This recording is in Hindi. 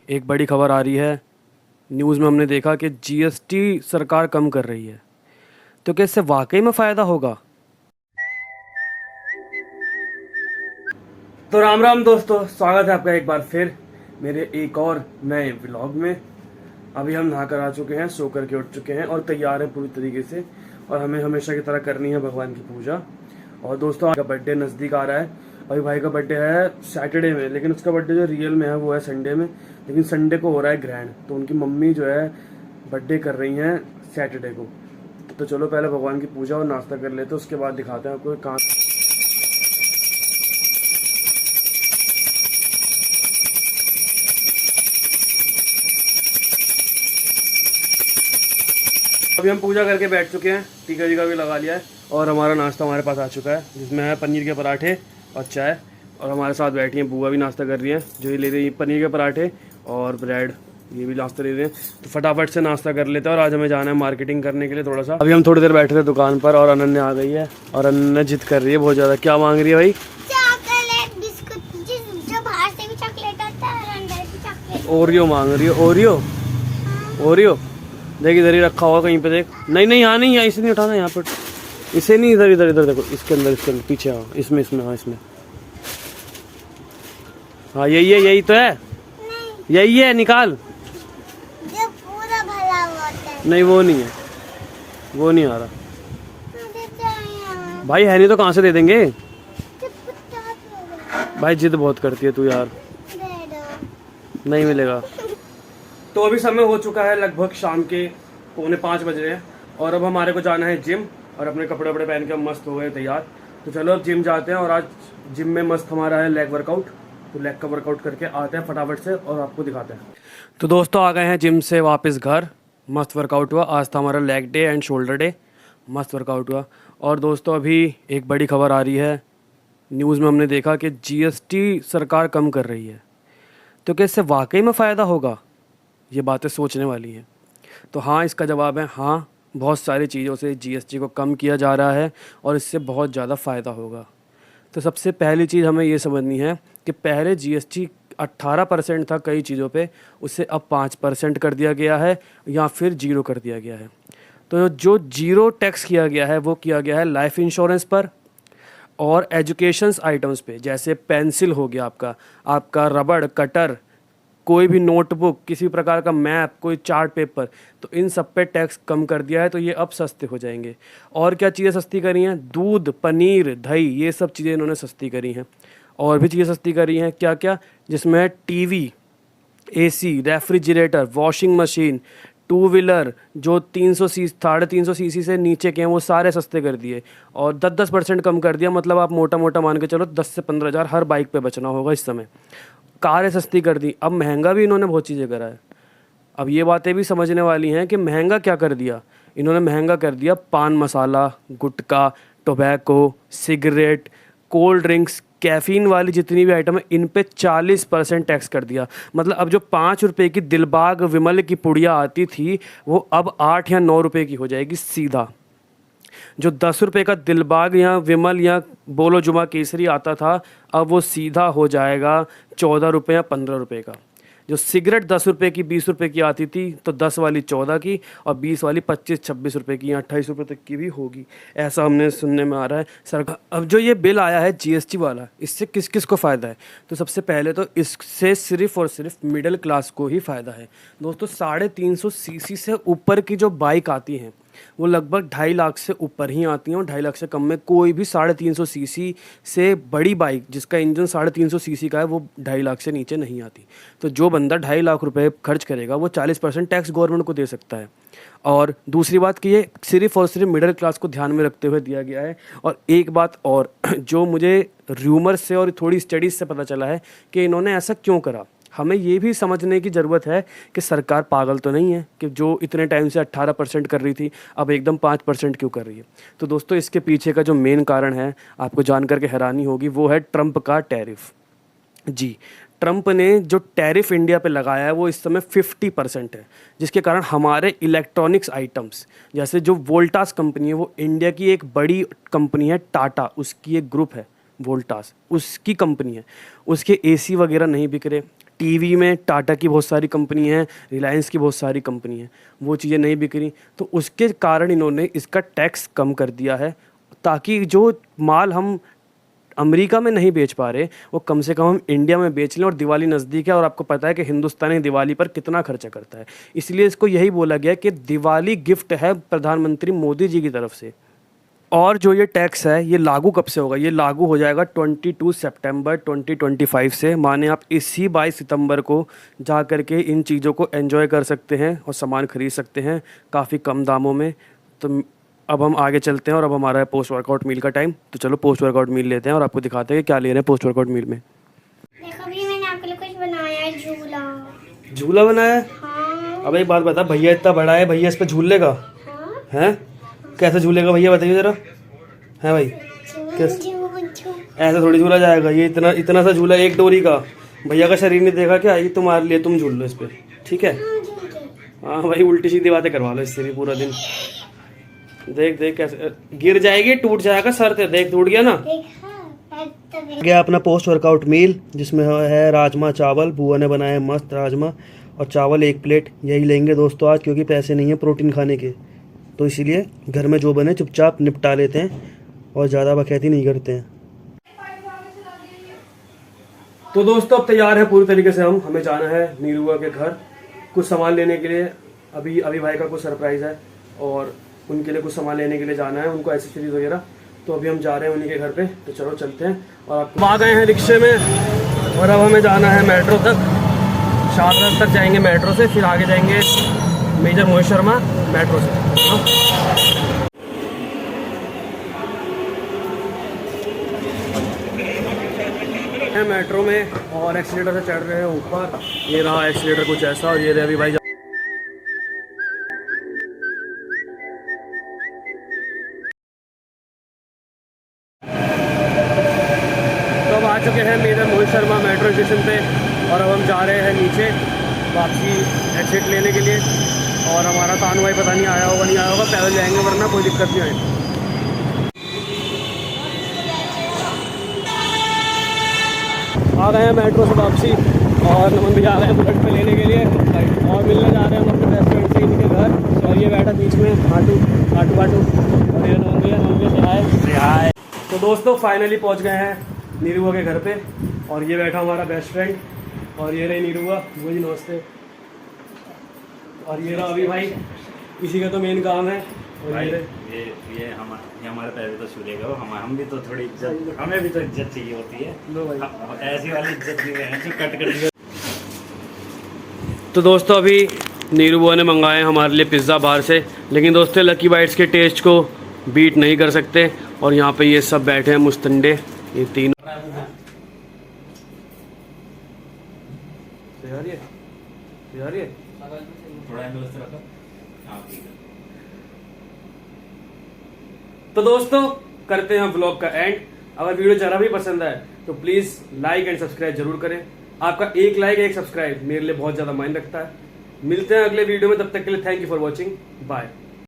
एक बड़ी खबर आ रही है। न्यूज़ में हमने देखा कि जीएसटी सरकार कम कर रही है। तो क्या इससे वाकई में फ़ायदा होगा? तो राम राम दोस्तों, स्वागत है आपका एक बार फिर मेरे एक और नए व्लॉग में। अभी हम नहा कर आ चुके हैं, सो करके उठ चुके हैं और तैयार हैं पूरी तरीके से। और हमें हमेशा की तरह करनी है भगवान की पूजा। और दोस्तों, आज का बर्थडे नज़दीक आ रहा है। अभी भाई का बर्थडे है सैटरडे में, लेकिन उसका बर्थडे जो रियल में है वो है संडे में। लेकिन संडे को हो रहा है ग्रैंड, तो उनकी मम्मी जो है बर्थडे कर रही हैं सैटरडे को। तो चलो पहले भगवान की पूजा और नाश्ता कर लेते हैं, उसके बाद दिखाते हैं आपको कहाँ। अभी हम पूजा करके बैठ चुके हैं, टीका जी का भी लगा लिया है और हमारा नाश्ता हमारे पास आ चुका है, जिसमें है पनीर के पराठे और चाय। और हमारे साथ बैठी हैं बुआ भी नाश्ता कर रही हैं, जो ये ले रही है पनीर के पराठे और ब्रेड, ये भी नाश्ता ले रहे हैं। तो फटाफट से नाश्ता कर लेते हैं और आज हमें जाना है मार्केटिंग करने के लिए थोड़ा सा। अभी हम थोड़ी देर बैठे थे दुकान पर और अनन्या आ गई है और अनन्या जिद कर रही है बहुत ज़्यादा। क्या मांग रही है भाई? चॉकलेट बिस्कुट, जो बाहर से भी चॉकलेट आता है और अंदर भी चॉकलेट। ओरियो मांग रही है। ओरियो ओरियो देख, इधर ही रखा होगा कहीं पे, देख। नहीं नहीं, यहाँ नहीं, यहाँ इसे नहीं उठाना, यहाँ पर इसे नहीं, इधर इधर इधर देखो, इसके अंदर पीछे। हाँ इसमें इसमें, हाँ इसमें, हाँ यही है, यही तो है, नहीं, यही है, निकाल। जो पूरा भरा होता है। नहीं वो नहीं है, वो नहीं आ रहा मुझे चाहिए। भाई। है नहीं तो कहाँ से दे देंगे जो कुत्ता होगा। भाई? जिद बहुत करती है तू यार, दे दो। नहीं मिलेगा। तो अभी समय हो चुका है लगभग शाम के 4:45 बज रहे हैं और अब हमारे को जाना है जिम। और अपने कपड़े वपड़े पहन के हम मस्त हो गए तैयार। तो चलो अब जिम जाते हैं और आज जिम में मस्त हमारा है लेग वर्कआउट। तो लेग का वर्कआउट करके आते हैं फटाफट से और आपको दिखाते हैं। तो दोस्तों, आ गए हैं जिम से वापस घर। मस्त वर्कआउट हुआ। आज था हमारा leg day and shoulder day. मस्त वर्कआउट हुआ। और दोस्तों, अभी एक बड़ी खबर आ रही है। न्यूज़ में हमने देखा कि जीएसटी सरकार कम कर रही है। तो क्या इससे वाकई में फ़ायदा होगा? ये बातें सोचने वाली हैं। तो हाँ, इसका जवाब है हाँ। बहुत सारी चीज़ों से जीएसटी को कम किया जा रहा है और इससे बहुत ज़्यादा फ़ायदा होगा। तो सबसे पहली चीज़ हमें ये समझनी है कि पहले जीएसटी 18% था कई चीज़ों पे, उसे अब 5% कर दिया गया है या फिर 0 कर दिया गया है। तो जो 0 टैक्स किया गया है वो किया गया है लाइफ इंश्योरेंस पर और एजुकेशंस आइटम्स पे, जैसे पेंसिल हो गया आपका रबड़ कटर, कोई भी नोटबुक, किसी प्रकार का मैप, कोई चार्ट पेपर, तो इन सब पे टैक्स कम कर दिया है। तो ये अब सस्ते हो जाएंगे। और क्या चीज़ें सस्ती करी हैं? दूध, पनीर, दही, ये सब चीज़ें इन्होंने सस्ती करी हैं। और भी चीज़ें सस्ती करी हैं, क्या क्या, जिसमें TV, AC, refrigerator, washing machine, two wheeler जो 350 सीसी से नीचे के हैं वो सारे सस्ते कर दिए और 10% कम कर दिया। मतलब आप मोटा मोटा मान के चलो 10 से 15 हज़ार हर बाइक पे बचना होगा इस समय। कारें सस्ती कर दी। अब महंगा भी इन्होंने बहुत चीज़ें करा है। अब ये बातें भी समझने वाली हैं कि महंगा क्या कर दिया इन्होंने। महंगा कर दिया paan masala, gutkha, tobacco, cigarette, cold drinks, caffeine वाली जितनी भी आइटम है, इन पे 40% टैक्स कर दिया। मतलब अब जो 5 रुपये की दिलबाग विमल की पुड़िया आती थी वो अब 8 या 9 रुपये की हो जाएगी सीधा। जो 10 रुपये का दिलबाग या विमल या बोलो जुमा केसरी आता था, अब वो सीधा हो जाएगा 14 रुपये या 15 रुपये का। जो सिगरेट 10 रुपये की 20 रुपये की आती थी, तो 10 वाली 14 की और 20 वाली 25-26 रुपये की या 28 रुपये तक की भी होगी, ऐसा हमने सुनने में आ रहा है सरकार। अब जो ये बिल आया है जीएसटी वाला, इससे किस किस को फ़ायदा है? तो सबसे पहले तो इससे सिर्फ़ और सिर्फ मिडिल क्लास को ही फ़ायदा है। दोस्तों, 350 सीसी से ऊपर की जो बाइक आती हैं वो लगभग 2.5 लाख से ऊपर ही आती हैं और 2.5 लाख से कम में कोई भी 350 सीसी से बड़ी बाइक जिसका इंजन 350 सीसी का है वो 2.5 लाख से नीचे नहीं आती। तो जो बंदा 2.5 लाख रुपए खर्च करेगा वो 40% टैक्स गवर्नमेंट को दे सकता है। और दूसरी बात कि ये सिर्फ और सिर्फ मिडिल क्लास को ध्यान में रखते हुए दिया गया है। और एक बात और जो मुझे र्यूमर से और थोड़ी स्टडीज़ से पता चला है कि इन्होंने ऐसा क्यों करा। हमें ये भी समझने की ज़रूरत है कि सरकार पागल तो नहीं है कि जो इतने टाइम से 18% कर रही थी अब एकदम 5% क्यों कर रही है। तो दोस्तों, इसके पीछे का जो मेन कारण है, आपको जान करके हैरानी होगी, वो है ट्रंप का टैरिफ। जी, ट्रंप ने जो टैरिफ इंडिया पे लगाया है वो इस समय 50% है, जिसके कारण हमारे इलेक्ट्रॉनिक्स आइटम्स, जैसे जो वोल्टास कंपनी है, वो इंडिया की एक बड़ी कंपनी है, टाटा, उसकी एक ग्रुप है वोल्टास, उसकी कंपनी है, उसके एसी वगैरह नहीं बिक रहे। टीवी में टाटा की बहुत सारी कंपनी है, रिलायंस की बहुत सारी कंपनी है, वो चीज़ें नहीं बिक रही, तो उसके कारण इन्होंने इसका टैक्स कम कर दिया है, ताकि जो माल हम अमेरिका में नहीं बेच पा रहे वो कम से कम हम इंडिया में बेच लें। और दिवाली नज़दीक है और आपको पता है कि हिंदुस्तानी दिवाली पर कितना खर्चा करता है, इसलिए इसको यही बोला गया कि दिवाली गिफ्ट है प्रधानमंत्री मोदी जी की तरफ से। और जो ये टैक्स है ये लागू कब से होगा? ये लागू हो जाएगा 22 सितंबर 2025 से। माने आप इसी 22 सितंबर को जा कर के इन चीज़ों को एंजॉय कर सकते हैं और सामान ख़रीद सकते हैं काफ़ी कम दामों में। तो अब हम आगे चलते हैं और अब हमारा है पोस्ट वर्कआउट मील का टाइम। तो चलो पोस्ट वर्कआउट मील लेते हैं और आपको दिखाते हैं कि क्या ले रहे हैं पोस्ट वर्कआउट मील में। देखो भी मैंने आपके लिए कुछ बनाया है, झूला। झूला बनाया है? हाँ। अब एक बात बता, भैया इतना बड़ा है, भैया इस पर झूल लेगा? हाँ। हैं? कैसे झूलेगा भैया, बताइए ज़रा। हैं भाई? कैसे? ऐसे थोड़ी झूला जाएगा, ये इतना इतना सा झूला एक डोरी का। भैया का शरीर नहीं देखा क्या? ये तुम्हारे लिए, तुम झूल लो इस पर, ठीक है? हाँ भाई, उल्टी सीधी बातें करवा लो इससे भी पूरा दिन। देख देख कैसे गिर जाएगी, टूट जाएगा सर ते, देख टूट गया ना। गया अपना पोस्ट वर्कआउट मील, जिसमें है राजमा चावल, बुआ ने बनाया मस्त राजमा और चावल 1 प्लेट। यही लेंगे दोस्तों आज, क्योंकि पैसे नहीं है प्रोटीन खाने के, तो इसीलिए घर में जो बने चुपचाप निपटा लेते हैं और ज़्यादा बकैती नहीं करते हैं। तो दोस्तों अब तैयार है पूरी तरीके से हम, हमें जाना है नीरुआ के घर कुछ सामान लेने के लिए। अभी भाई का कुछ सरप्राइज़ है और उनके लिए कुछ सामान लेने के लिए जाना है, उनको एसेसरीज वगैरह। तो अभी हम जा रहे हैं उन्हीं के घर पे, तो चलो चलते हैं। और आप आ गए हैं रिक्शे में और अब हमें जाना है मेट्रो तक, शारदा तक जाएंगे मेट्रो से, फिर आगे जाएंगे मेजर मोहित शर्मा मेट्रो से। है मेट्रो में और एक्सीलेटर से चढ़ रहे हैं ऊपर। ये रहा एक्सीलेटर कुछ ऐसा और ये रहे अभी भाई। तो अब आ चुके हैं major Mohit Sharma metro station पे और अब हम जा रहे हैं नीचे वापसी एग्जिट लेने के लिए। और हमारा तानू भाई पता नहीं आया होगा नहीं आया होगा, पैदल जाएंगे वरना कोई दिक्कत नहीं आएगी। आ गए हैं मेट्रो से वापसी और नमन भी जा रहे हैं बुलेट पे लेने के लिए और मिलने जा रहे हैं हम अपने बेस्ट फ्रेंड से इनके घर। और ये बैठा बीच में हाटू और ये नमन भैया से आए। तो दोस्तों फाइनली पहुंच गए हैं नीरुआ के घर पे और ये बैठा हमारा बेस्ट फ्रेंड और ये रही नीरुआ। वही नमस्ते। और ये रहा अभी भाई, इसी का तो मेन काम है। और भाई ये हमारे पैसे तो छूलेगा, हम भी तो थोड़ी इज्जत, हमें भी तो इज्जत चाहिए होती है। लो भाई ऐसी वाली इज्जत नहीं है जो कट तो दोस्तों अभी नीरू बुआ ने मंगाए हमारे लिए पिज़्ज़ा बाहर से, लेकिन दोस्तों लकी बाइट्स के टेस्ट को बीट नहीं कर सकते। और यहाँ पे ये सब बैठे हैं मुस्तंडे, ये तीन। तो दोस्तों करते हैं व्लॉग का एंड। अगर वीडियो जरा भी पसंद आए तो प्लीज़ लाइक एंड सब्सक्राइब जरूर करें। आपका एक लाइक एक सब्सक्राइब मेरे लिए बहुत ज़्यादा मायने रखता है। मिलते हैं अगले वीडियो में, तब तक के लिए thank you for watching, bye.